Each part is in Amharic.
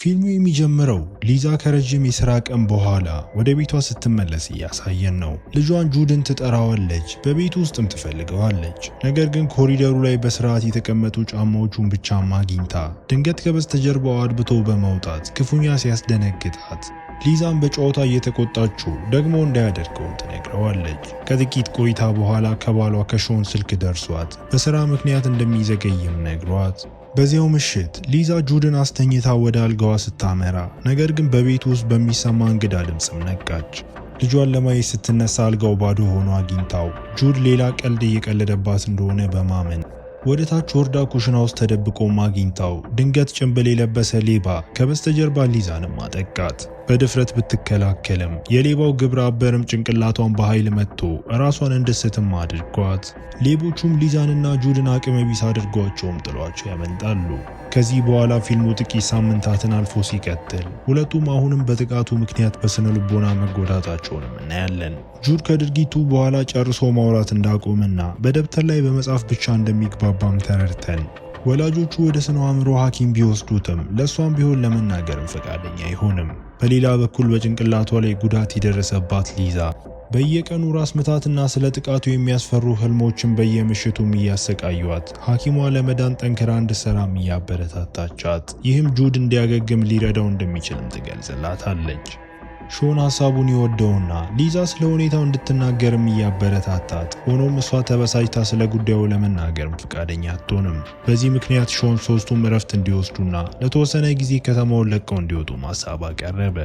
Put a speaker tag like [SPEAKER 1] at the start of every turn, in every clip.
[SPEAKER 1] ፊልሙ የሚጀምረው ሊዛ ከረጅም የሥራ ቀን በኋላ ወደ ቤቷ ስትመለስ እያሳየን ነው። ልጇን ጁድን ትጠራዋለች፣ በቤቱ ውስጥም ትፈልገዋለች። ነገር ግን ኮሪደሩ ላይ በስርዓት የተቀመጡ ጫማዎቹን ብቻም አግኝታ ድንገት ከበስተጀርባው አድብቶ በመውጣት ክፉኛ ሲያስደነግጣት ሊዛን በጨዋታ እየተቆጣችው ደግሞ እንዳያደርገውም ትነግረዋለች። ከጥቂት ቆይታ በኋላ ከባሏ ከሾን ስልክ ደርሷት በሥራ ምክንያት እንደሚዘገይም ነግሯት በዚያው ምሽት ሊዛ ጁድን አስተኝታ ወደ አልጋዋ ስታመራ ነገር ግን በቤቱ ውስጥ በሚሰማ እንግዳ ድምፅም ነቃች። ልጇን ለማየት ስትነሳ አልጋው ባዶ ሆኖ አግኝታው ጁድ ሌላ ቀልድ እየቀለደባት እንደሆነ በማመን ወደ ታች ወርዳ ኩሽና ውስጥ ተደብቆም አግኝታው ድንገት ጭንብል የለበሰ ሌባ ከበስተጀርባ ሊዛንም አጠቃት። በድፍረት ብትከላከልም የሌባው ግብረ አበርም ጭንቅላቷን በኃይል መጥቶ ራሷን እንድስትም አድርጓት። ሌቦቹም ሊዛንና ጁድን አቅመ ቢስ አድርጓቸውም ጥሏቸው ያመልጣሉ። ከዚህ በኋላ ፊልሙ ጥቂት ሳምንታትን አልፎ ሲቀጥል ሁለቱም አሁንም በጥቃቱ ምክንያት በስነ ልቦና መጎዳታቸውንም እናያለን። ጁድ ከድርጊቱ በኋላ ጨርሶ ማውራት እንዳቆመና በደብተር ላይ በመጻፍ ብቻ እንደሚግባባም ተረድተን ወላጆቹ ወደ ስነ አእምሮ ሐኪም ቢወስዱትም ለሷም ቢሆን ለመናገርም ፈቃደኛ አይሆንም። በሌላ በኩል በጭንቅላቷ ላይ ጉዳት የደረሰባት ሊዛ በየቀኑ ራስ ምታትና ስለ ጥቃቱ የሚያስፈሩ ህልሞችን በየምሽቱም እያሰቃዩት ሐኪሟ ለመዳን ጠንክራ እንድትሰራም እያበረታታቻት ይህም ጁድ እንዲያገግም ሊረዳው እንደሚችልም ትገልጽላታለች። ሾን ሐሳቡን ይወደውና ሊዛ ስለ ሁኔታው እንድትናገርም እያበረታታት ሆኖም እሷ ተበሳጭታ ስለ ጉዳዩ ለመናገርም ፈቃደኛ አትሆንም። በዚህ ምክንያት ሾን ሶስቱም እረፍት እንዲወስዱና ለተወሰነ ጊዜ ከተማውን ለቀው እንዲወጡ ሐሳብ አቀረበ።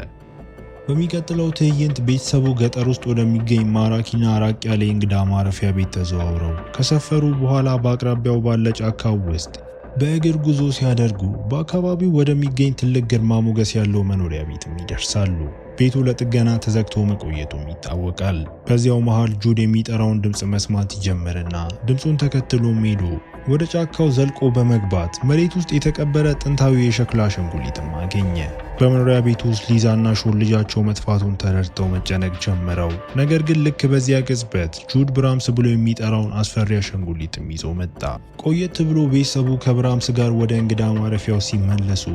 [SPEAKER 1] በሚቀጥለው ትዕይንት ቤተሰቡ ገጠር ውስጥ ወደሚገኝ ማራኪና ራቅ ያለ የእንግዳ ማረፊያ ቤት ተዘዋውረው ከሰፈሩ በኋላ በአቅራቢያው ባለ ጫካ ውስጥ በእግር ጉዞ ሲያደርጉ በአካባቢው ወደሚገኝ ትልቅ ግርማ ሞገስ ያለው መኖሪያ ቤትም ይደርሳሉ። ቤቱ ለጥገና ተዘግቶ መቆየቱም ይታወቃል። በዚያው መሃል ጁድ የሚጠራውን ድምፅ መስማት ይጀምርና ድምፁን ተከትሎም ሄዶ ወደ ጫካው ዘልቆ በመግባት መሬት ውስጥ የተቀበረ ጥንታዊ የሸክላ አሻንጉሊትም አገኘ። በመኖሪያ ቤቱ ውስጥ ሊዛና ሾን ልጃቸው መጥፋቱን ተረድተው መጨነቅ ጀምረው ነገር ግን ልክ በዚያ ቅጽበት ጁድ ብራምስ ብሎ የሚጠራውን አስፈሪ አሻንጉሊትም ይዞ መጣ። ቆየት ብሎ ቤተሰቡ ከብራምስ ጋር ወደ እንግዳ ማረፊያው ሲመለሱ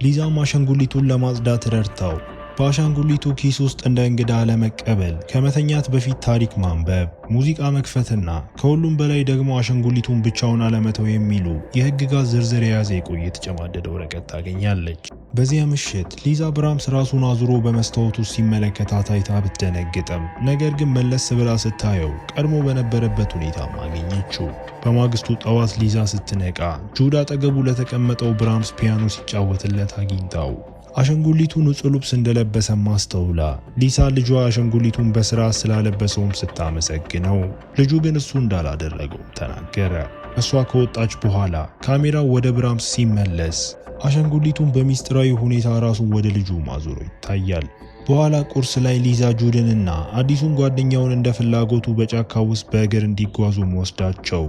[SPEAKER 1] ሊዛም አሻንጉሊቱን ለማጽዳት ረድታው በአሻንጉሊቱ ኪስ ውስጥ እንደ እንግዳ ለመቀበል ከመተኛት በፊት ታሪክ ማንበብ፣ ሙዚቃ መክፈትና ከሁሉም በላይ ደግሞ አሻንጉሊቱን ብቻውን አለመተው የሚሉ የህግጋት ዝርዝር የያዘ የቆየ የተጨማደደ ወረቀት ታገኛለች። በዚያ ምሽት ሊዛ ብራምስ ራሱን አዙሮ በመስታወቱ ሲመለከታት አይታ ብትደነግጥም ነገር ግን መለስ ብላ ስታየው ቀድሞ በነበረበት ሁኔታ አገኘችው። በማግስቱ ጠዋት ሊዛ ስትነቃ ጁድ አጠገቡ ለተቀመጠው ብራምስ ፒያኖ ሲጫወትለት አግኝታው አሻንጉሊቱ ንጹህ ልብስ እንደለበሰ ማስተውላ ሊሳ ልጇ አሻንጉሊቱን በስርዓት ስላለበሰውም ስታመሰግነው ልጁ ግን እሱ እንዳላደረገው ተናገረ። እሷ ከወጣች በኋላ ካሜራው ወደ ብራምስ ሲመለስ አሻንጉሊቱን በሚስጥራዊ ሁኔታ ራሱን ወደ ልጁ ማዞሮ ይታያል። በኋላ ቁርስ ላይ ሊዛ ጁድንና አዲሱን ጓደኛውን እንደ ፍላጎቱ በጫካ ውስጥ በእግር እንዲጓዙ ወስዳቸው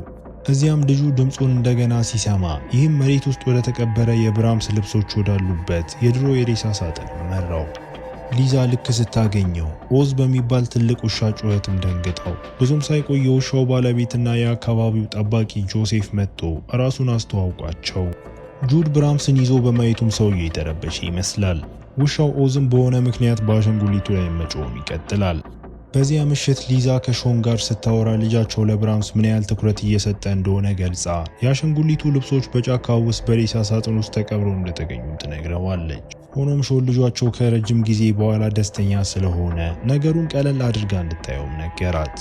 [SPEAKER 1] እዚያም ልጁ ድምፁን እንደገና ሲሰማ ይህም መሬት ውስጥ ወደ ተቀበረ የብራምስ ልብሶች ወዳሉበት የድሮ የሬሳ ሳጥን መራው። ሊዛ ልክ ስታገኘው ኦዝ በሚባል ትልቅ ውሻ ጩኸትም ደንግጠው ብዙም ሳይቆይ የውሻው ባለቤትና የአካባቢው ጠባቂ ጆሴፍ መጥቶ ራሱን አስተዋውቋቸው ጁድ ብራምስን ይዞ በማየቱም ሰውዬው የተረበሸ ይመስላል። ውሻው ኦዝም በሆነ ምክንያት በአሻንጉሊቱ ላይ መጮም ይቀጥላል። በዚያ ምሽት ሊዛ ከሾን ጋር ስታወራ ልጃቸው ለብራምስ ምን ያህል ትኩረት እየሰጠ እንደሆነ ገልጻ የአሻንጉሊቱ ልብሶች በጫካ ውስጥ በሬሳ ሳጥን ውስጥ ተቀብረው እንደተገኙ ትነግረዋለች። ሆኖም ሾን ልጇቸው ከረጅም ጊዜ በኋላ ደስተኛ ስለሆነ ነገሩን ቀለል አድርጋ እንድታየውም ነገራት።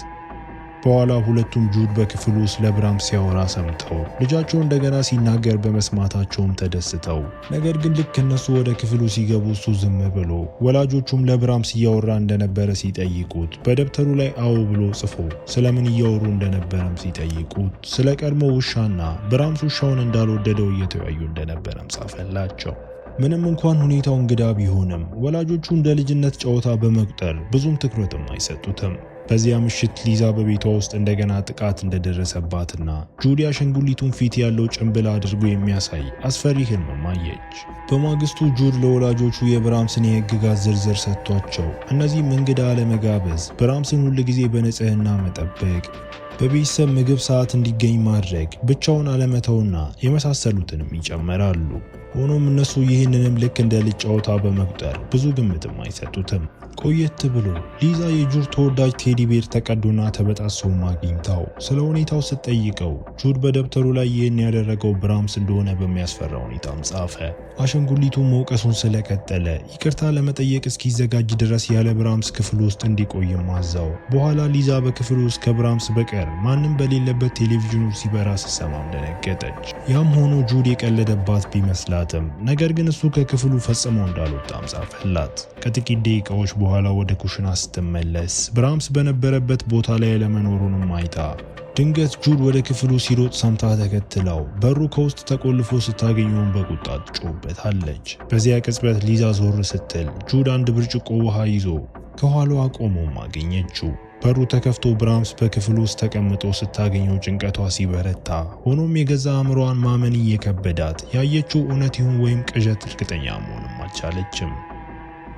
[SPEAKER 1] በኋላ ሁለቱም ጁድ በክፍሉ ውስጥ ለብራምስ ሲያወራ ሰምተው ልጃቸው እንደገና ሲናገር በመስማታቸውም ተደስተው ነገር ግን ልክ እነሱ ወደ ክፍሉ ሲገቡ እሱ ዝም ብሎ ወላጆቹም ለብራምስ እያወራ እንደነበረ ሲጠይቁት በደብተሩ ላይ አዎ ብሎ ጽፎ ስለምን እያወሩ እንደነበረም ሲጠይቁት ስለ ቀድሞ ውሻና ብራምስ ውሻውን እንዳልወደደው እየተወያዩ እንደነበረም ጻፈላቸው። ምንም እንኳን ሁኔታው እንግዳ ቢሆንም ወላጆቹ እንደ ልጅነት ጨዋታ በመቁጠር ብዙም ትኩረትም አይሰጡትም። በዚያ ምሽት ሊዛ በቤቷ ውስጥ እንደገና ጥቃት እንደደረሰባትና ጁድ አሻንጉሊቱን ፊት ያለው ጭንብል አድርጎ የሚያሳይ አስፈሪ ህልም አየች። በማግስቱ ጁድ ለወላጆቹ የብራምስን የህግጋት ዝርዝር ሰጥቷቸው እነዚህም እንግዳ አለመጋበዝ፣ ብራምስን ሁል ጊዜ በንጽህና መጠበቅ፣ በቤተሰብ ምግብ ሰዓት እንዲገኝ ማድረግ፣ ብቻውን አለመተውና የመሳሰሉትንም ይጨምራሉ። ሆኖም እነሱ ይህንንም ልክ እንደ ልጅ ጨዋታ በመቁጠር ብዙ ግምትም አይሰጡትም። ቆየት ብሎ ሊዛ የጁድ ተወዳጅ ቴዲ ቤር ተቀዶና ተበጣሶ አግኝታው ስለ ሁኔታው ስትጠይቀው ጁድ በደብተሩ ላይ ይህን ያደረገው ብራምስ እንደሆነ በሚያስፈራ ሁኔታም ጻፈ። አሻንጉሊቱ መውቀሱን ስለቀጠለ ይቅርታ ለመጠየቅ እስኪዘጋጅ ድረስ ያለ ብራምስ ክፍል ውስጥ እንዲቆይም አዛው። በኋላ ሊዛ በክፍል ውስጥ ከብራምስ በቀር ማንም በሌለበት ቴሌቪዥኑ ሲበራ ስትሰማም ደነገጠች። ያም ሆኖ ጁድ የቀለደባት ቢመስላትም ነገር ግን እሱ ከክፍሉ ፈጽሞ እንዳልወጣም ጻፈላት። ከጥቂት ደቂቃዎች በኋላ ወደ ኩሽና ስትመለስ ብራምስ በነበረበት ቦታ ላይ ለመኖሩንም አይታ ድንገት ጁድ ወደ ክፍሉ ሲሮጥ ሰምታ ተከትለው በሩ ከውስጥ ተቆልፎ ስታገኘውን በቁጣ ትጮህበታለች። በዚያ ቅጽበት ሊዛ ዞር ስትል ጁድ አንድ ብርጭቆ ውሃ ይዞ ከኋላዋ ቆሞም አገኘችው። በሩ ተከፍቶ ብራምስ በክፍሉ ውስጥ ተቀምጦ ስታገኘው ጭንቀቷ ሲበረታ፣ ሆኖም የገዛ አእምሮዋን ማመን እየከበዳት ያየችው እውነት ይሁን ወይም ቅዠት እርግጠኛ መሆንም አልቻለችም።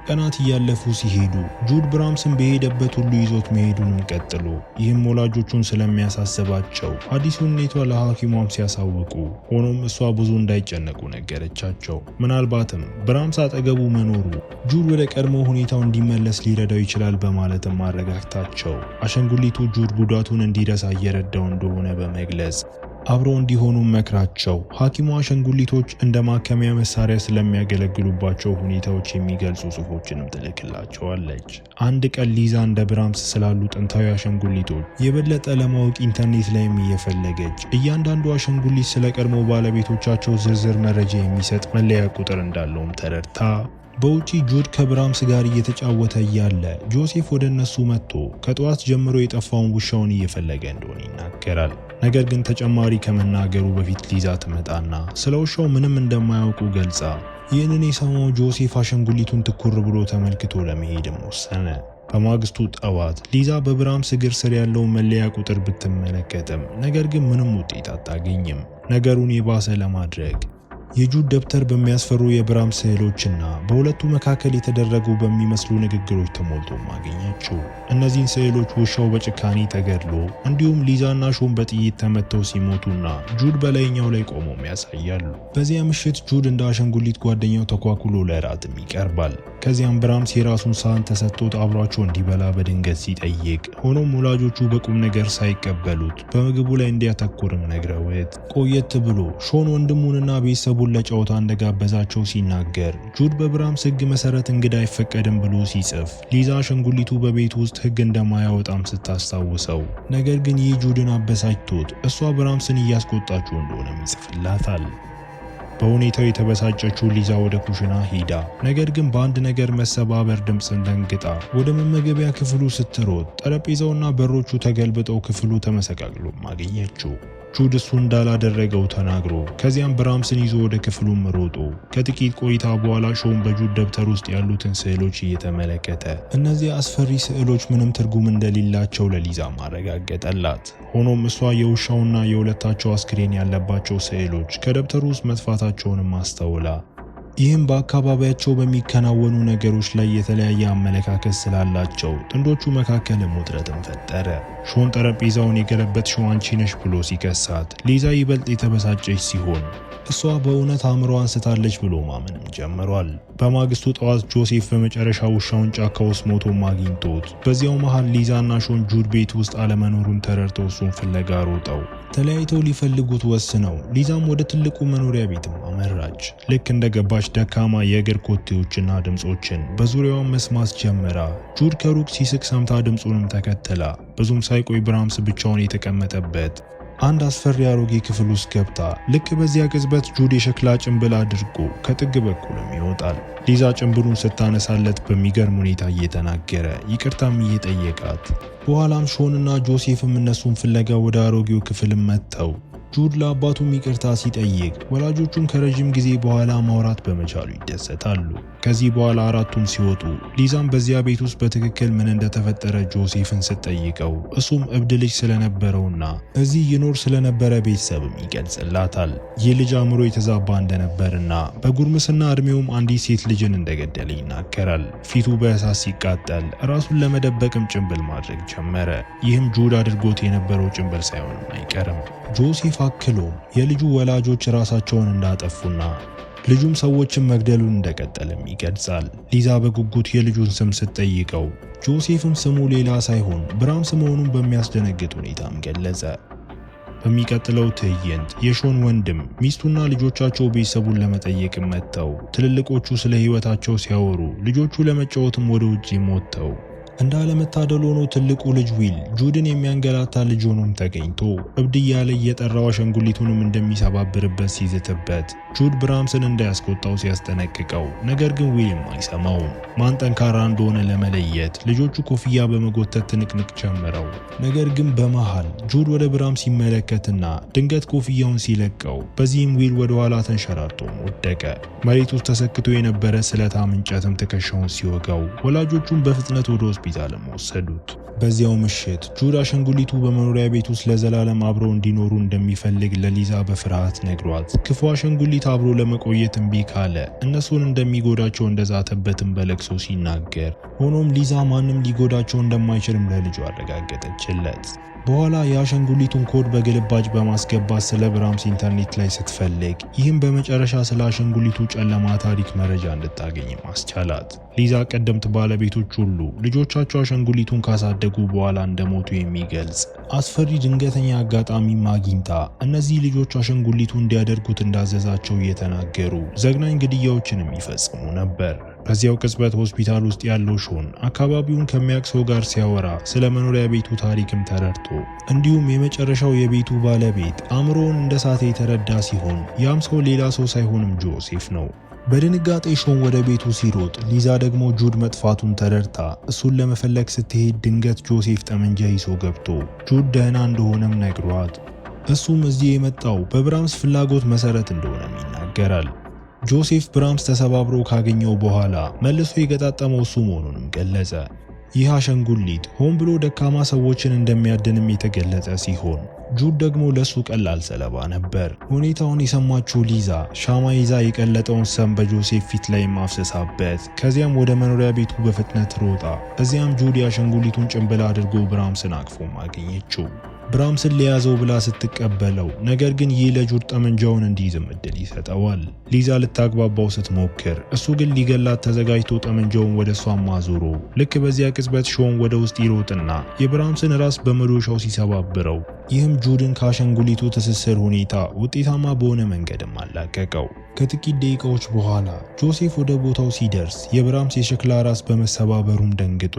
[SPEAKER 1] ቀናት እያለፉ ሲሄዱ ጁድ ብራምስን በሄደበት ሁሉ ይዞት መሄዱንም ቀጥሎ ይህም ወላጆቹን ስለሚያሳስባቸው አዲሱን ሁኔታ ለሐኪሟም ሲያሳውቁ፣ ሆኖም እሷ ብዙ እንዳይጨነቁ ነገረቻቸው። ምናልባትም ብራምስ አጠገቡ መኖሩ ጁድ ወደ ቀድሞ ሁኔታው እንዲመለስ ሊረዳው ይችላል በማለትም ማረጋግታቸው አሻንጉሊቱ ጁድ ጉዳቱን እንዲረሳ እየረዳው እንደሆነ በመግለጽ አብረው እንዲሆኑ መክራቸው። ሐኪሟ አሻንጉሊቶች እንደ ማከሚያ መሳሪያ ስለሚያገለግሉባቸው ሁኔታዎች የሚገልጹ ጽሑፎችንም ትልክላቸዋለች። አንድ ቀን ሊዛ እንደ ብራምስ ስላሉ ጥንታዊ አሻንጉሊቶች የበለጠ ለማወቅ ኢንተርኔት ላይም እየፈለገች እያንዳንዱ አሻንጉሊት ስለ ቀድሞ ባለቤቶቻቸው ዝርዝር መረጃ የሚሰጥ መለያ ቁጥር እንዳለውም ተረድታ በውጪ ጁድ ከብራምስ ጋር እየተጫወተ እያለ ጆሴፍ ወደ እነሱ መጥቶ ከጠዋት ጀምሮ የጠፋውን ውሻውን እየፈለገ እንደሆነ ይናገራል። ነገር ግን ተጨማሪ ከመናገሩ በፊት ሊዛ ትመጣና ስለ ውሻው ምንም እንደማያውቁ ገልጻ ይህንን የሰማው ጆሴፍ አሻንጉሊቱን ትኩር ብሎ ተመልክቶ ለመሄድም ወሰነ። በማግስቱ ጠዋት ሊዛ በብራምስ እግር ስር ያለውን መለያ ቁጥር ብትመለከትም ነገር ግን ምንም ውጤት አታገኝም። ነገሩን የባሰ ለማድረግ የጁድ ደብተር በሚያስፈሩ የብራምስ ስዕሎችና በሁለቱ መካከል የተደረጉ በሚመስሉ ንግግሮች ተሞልቶ አገኘችው። እነዚህን ስዕሎች ውሻው በጭካኔ ተገድሎ እንዲሁም ሊዛና ሾን በጥይት ተመተው ሲሞቱና ጁድ በላይኛው ላይ ቆሞም ያሳያሉ። በዚያ ምሽት ጁድ እንደ አሻንጉሊት ጓደኛው ተኳኩሎ ለራትም ይቀርባል። ከዚያም ብራምስ የራሱን ሳህን ተሰጥቶት አብሯቸው እንዲበላ በድንገት ሲጠይቅ፣ ሆኖም ወላጆቹ በቁም ነገር ሳይቀበሉት በምግቡ ላይ እንዲያተኩርም ነግረውት ቆየት ብሎ ሾን ወንድሙንና ቤተሰቡን ለጨዋታ እንደጋበዛቸው ሲናገር ጁድ በብራምስ ሕግ መሰረት እንግዳ አይፈቀድም ብሎ ሲጽፍ ሊዛ አሻንጉሊቱ በቤት ውስጥ ሕግ እንደማያወጣም ስታስታውሰው፣ ነገር ግን ይህ ጁድን አበሳጭቶት እሷ ብራምስን እያስቆጣችው እንደሆነም ይጽፍላታል። በሁኔታው የተበሳጨችው ሊዛ ወደ ኩሽና ሄዳ ነገር ግን በአንድ ነገር መሰባበር ድምፅን ደንግጣ ወደ መመገቢያ ክፍሉ ስትሮጥ ጠረጴዛውና በሮቹ ተገልብጠው ክፍሉ ተመሰቃቅሎ አገኘችው። ጁድ እሱ እንዳላደረገው ተናግሮ ከዚያም ብራምስን ይዞ ወደ ክፍሉም ሮጦ ከጥቂት ቆይታ በኋላ ሾን በጁድ ደብተር ውስጥ ያሉትን ስዕሎች እየተመለከተ እነዚህ አስፈሪ ስዕሎች ምንም ትርጉም እንደሌላቸው ለሊዛ ማረጋገጠላት። ሆኖም እሷ የውሻውና የሁለታቸው አስክሬን ያለባቸው ስዕሎች ከደብተሩ ውስጥ መጥፋታቸውንም አስተውላ ይህም በአካባቢያቸው በሚከናወኑ ነገሮች ላይ የተለያየ አመለካከት ስላላቸው ጥንዶቹ መካከልም ውጥረትን ፈጠረ። ሾን ጠረጴዛውን የገለበጥሽው አንቺ ነሽ ብሎ ሲከሳት ሊዛ ይበልጥ የተበሳጨች ሲሆን እሷ በእውነት አእምሮ አንስታለች ብሎ ማመንም ጀምሯል። በማግስቱ ጠዋት ጆሴፍ በመጨረሻ ውሻውን ጫካ ውስጥ ሞቶም አግኝቶት በዚያው መሃል ሊዛና ሾን ጁድ ቤት ውስጥ አለመኖሩን ተረድተው እሱን ፍለጋ ሮጠው ተለያይተው ሊፈልጉት ወስነው ሊዛም ወደ ትልቁ መኖሪያ ቤትም አመራች። ልክ እንደገባች ደካማ የእግር ኮቴዎችና ድምጾችን በዙሪያዋ መስማት ጀመራ። ጁድ ከሩቅ ሲስቅ ሰምታ ድምጹንም ተከተላ ብዙም ሳይቆይ ብራምስ ብቻውን የተቀመጠበት አንድ አስፈሪ አሮጌ ክፍል ውስጥ ገብታ ልክ በዚያ ቅጽበት ጁድ የሸክላ ጭንብል አድርጎ ከጥግ በኩልም ይወጣል። ሊዛ ጭንብሉን ስታነሳለት በሚገርም ሁኔታ እየተናገረ ይቅርታም እየጠየቃት፣ በኋላም ሾንና ጆሴፍም እነሱን ፍለጋ ወደ አሮጌው ክፍልም መጥተው ጁድ ለአባቱም ይቅርታ ሲጠይቅ ወላጆቹም ከረጅም ጊዜ በኋላ ማውራት በመቻሉ ይደሰታሉ። ከዚህ በኋላ አራቱም ሲወጡ ሊዛም በዚያ ቤት ውስጥ በትክክል ምን እንደተፈጠረ ጆሴፍን ስትጠይቀው እሱም እብድ ልጅ ስለነበረውና እዚህ ይኖር ስለነበረ ቤተሰብም ይገልጽላታል። ይህ ልጅ አእምሮ የተዛባ እንደነበርና በጉርምስና እድሜውም አንዲት ሴት ልጅን እንደገደለ ይናገራል። ፊቱ በእሳት ሲቃጠል ራሱን ለመደበቅም ጭንብል ማድረግ ጀመረ። ይህም ጁድ አድርጎት የነበረው ጭንብል ሳይሆንም አይቀርም። ጆሴፍ አክሎም የልጁ ወላጆች ራሳቸውን እንዳጠፉና ልጁም ሰዎችን መግደሉን እንደቀጠለም ይገልጻል። ሊዛ በጉጉት የልጁን ስም ስትጠይቀው ጆሴፍም ስሙ ሌላ ሳይሆን ብራምስ መሆኑን በሚያስደነግጥ ሁኔታም ገለጸ። በሚቀጥለው ትዕይንት የሾን ወንድም ሚስቱና ልጆቻቸው ቤተሰቡን ለመጠየቅ መጥተው ትልልቆቹ ስለ ሕይወታቸው ሲያወሩ ልጆቹ ለመጫወትም ወደ ውጪ ወጥተው እንዳለመታደል ሆኖ ትልቁ ልጅ ዊል ጁድን የሚያንገላታ ልጅ ሆኖም ተገኝቶ እብድ እያለ እየጠራው አሻንጉሊቱንም እንደሚሰባብርበት ሲዝትበት ጁድ ብራምስን እንዳያስቆጣው ሲያስጠነቅቀው፣ ነገር ግን ዊልም አይሰማውም። ማን ጠንካራ እንደሆነ ለመለየት ልጆቹ ኮፍያ በመጎተት ትንቅንቅ ጀመረው። ነገር ግን በመሃል ጁድ ወደ ብራምስ ሲመለከትና ድንገት ኮፍያውን ሲለቀው፣ በዚህም ዊል ወደ ኋላ ተንሸራቶ ወደቀ። መሬት ውስጥ ተሰክቶ የነበረ ስለታም እንጨትም ትከሻውን ሲወጋው ወላጆቹም በፍጥነት ወደ ሆስፒታልም ወሰዱት። በዚያው ምሽት ጁድ አሻንጉሊቱ በመኖሪያ ቤት ውስጥ ለዘላለም አብረው እንዲኖሩ እንደሚፈልግ ለሊዛ በፍርሃት ነግሯት ክፉ አሻንጉሊት አብሮ ለመቆየት እምቢ ካለ እነሱን እንደሚጎዳቸው እንደዛተበትም በለቅሶ ሲናገር፣ ሆኖም ሊዛ ማንም ሊጎዳቸው እንደማይችልም ለልጁ አረጋገጠችለት። በኋላ የአሻንጉሊቱን ኮድ በግልባጭ በማስገባት ስለ ብራምስ ኢንተርኔት ላይ ስትፈልግ ይህም በመጨረሻ ስለ አሻንጉሊቱ ጨለማ ታሪክ መረጃ እንድታገኝ ማስቻላት። ሊዛ ቀደምት ባለቤቶች ሁሉ ልጆቻቸው አሻንጉሊቱን ካሳደጉ በኋላ እንደሞቱ የሚገልጽ አስፈሪ ድንገተኛ አጋጣሚም አግኝታ እነዚህ ልጆች አሻንጉሊቱ እንዲያደርጉት እንዳዘዛቸው እየተናገሩ ዘግናኝ ግድያዎችንም ይፈጽሙ ነበር። በዚያው ቅጽበት ሆስፒታል ውስጥ ያለው ሾን አካባቢውን ከሚያውቅ ሰው ጋር ሲያወራ ስለ መኖሪያ ቤቱ ታሪክም ተረድቶ እንዲሁም የመጨረሻው የቤቱ ባለቤት አእምሮውን እንደሳተ የተረዳ ሲሆን ያም ሰው ሌላ ሰው ሳይሆንም ጆሴፍ ነው። በድንጋጤ ሾን ወደ ቤቱ ሲሮጥ ሊዛ ደግሞ ጁድ መጥፋቱን ተረድታ እሱን ለመፈለግ ስትሄድ ድንገት ጆሴፍ ጠመንጃ ይዞ ገብቶ ጁድ ደህና እንደሆነም ነግሯት እሱም እዚህ የመጣው በብራምስ ፍላጎት መሰረት እንደሆነም ይናገራል። ጆሴፍ ብራምስ ተሰባብሮ ካገኘው በኋላ መልሶ የገጣጠመው እሱ መሆኑንም ገለጸ። ይህ አሻንጉሊት ሆን ብሎ ደካማ ሰዎችን እንደሚያድንም የተገለጸ ሲሆን ጁድ ደግሞ ለሱ ቀላል ሰለባ ነበር። ሁኔታውን የሰማችው ሊዛ ሻማ ይዛ የቀለጠውን ሰም በጆሴፍ ፊት ላይ ማፍሰሳበት፣ ከዚያም ወደ መኖሪያ ቤቱ በፍጥነት ሮጣ እዚያም ጁድ የአሻንጉሊቱን ጭንብል አድርጎ ብራምስን አቅፎም አገኘችው። ብራምስን ሊያዘው ብላ ስትቀበለው፣ ነገር ግን ይህ ለጁድ ጠመንጃውን እንዲይዝም እድል ይሰጠዋል። ሊዛ ልታግባባው ስትሞክር እሱ ግን ሊገላት ተዘጋጅቶ ጠመንጃውን ወደ እሷ ማዞሮ፣ ልክ በዚያ ቅጽበት ሾን ወደ ውስጥ ይሮጥና የብራምስን ራስ በመዶሻው ሲሰባብረው፣ ይህም ጁድን ከአሻንጉሊቱ ትስስር ሁኔታ ውጤታማ በሆነ መንገድም አላቀቀው። ከጥቂት ደቂቃዎች በኋላ ጆሴፍ ወደ ቦታው ሲደርስ የብራምስ የሸክላ ራስ በመሰባበሩም ደንግጦ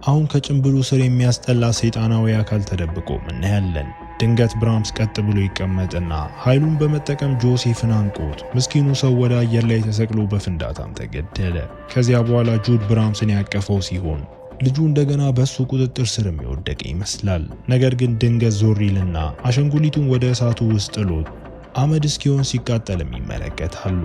[SPEAKER 1] አሁን ከጭንብሉ ስር የሚያስጠላ ሰይጣናዊ አካል ተደብቆ እናያለን። ድንገት ብራምስ ቀጥ ብሎ ይቀመጥና ኃይሉን በመጠቀም ጆሴፍን አንቆት ምስኪኑ ሰው ወደ አየር ላይ ተሰቅሎ በፍንዳታም ተገደለ። ከዚያ በኋላ ጁድ ብራምስን ያቀፈው ሲሆን ልጁ እንደገና በሱ ቁጥጥር ስር የሚወደቅ ይመስላል። ነገር ግን ድንገት ዞር ይልና አሻንጉሊቱን ወደ እሳቱ ውስጥ ጥሎት አመድ እስኪሆን ሲቃጠልም ይመለከታሉ።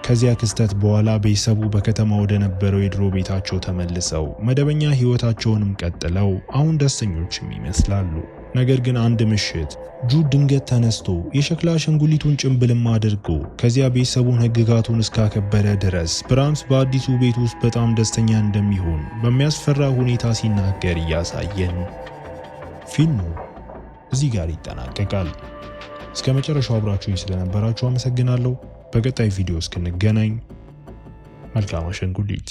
[SPEAKER 1] ከዚያ ክስተት በኋላ ቤተሰቡ በከተማ ወደ ነበረው የድሮ ቤታቸው ተመልሰው መደበኛ ህይወታቸውንም ቀጥለው አሁን ደስተኞችም ይመስላሉ። ነገር ግን አንድ ምሽት ጁድ ድንገት ተነስቶ የሸክላ አሻንጉሊቱን ጭንብልም አድርጎ ከዚያ ቤተሰቡን ህግጋቱን እስካከበረ ድረስ ብራምስ በአዲሱ ቤት ውስጥ በጣም ደስተኛ እንደሚሆን በሚያስፈራ ሁኔታ ሲናገር እያሳየን ፊልሙ እዚህ ጋር ይጠናቀቃል። እስከ መጨረሻው አብራችሁኝ ስለነበራችሁ አመሰግናለሁ። በቀጣይ ቪዲዮ እስክንገናኝ መልካም አሻንጉሊት።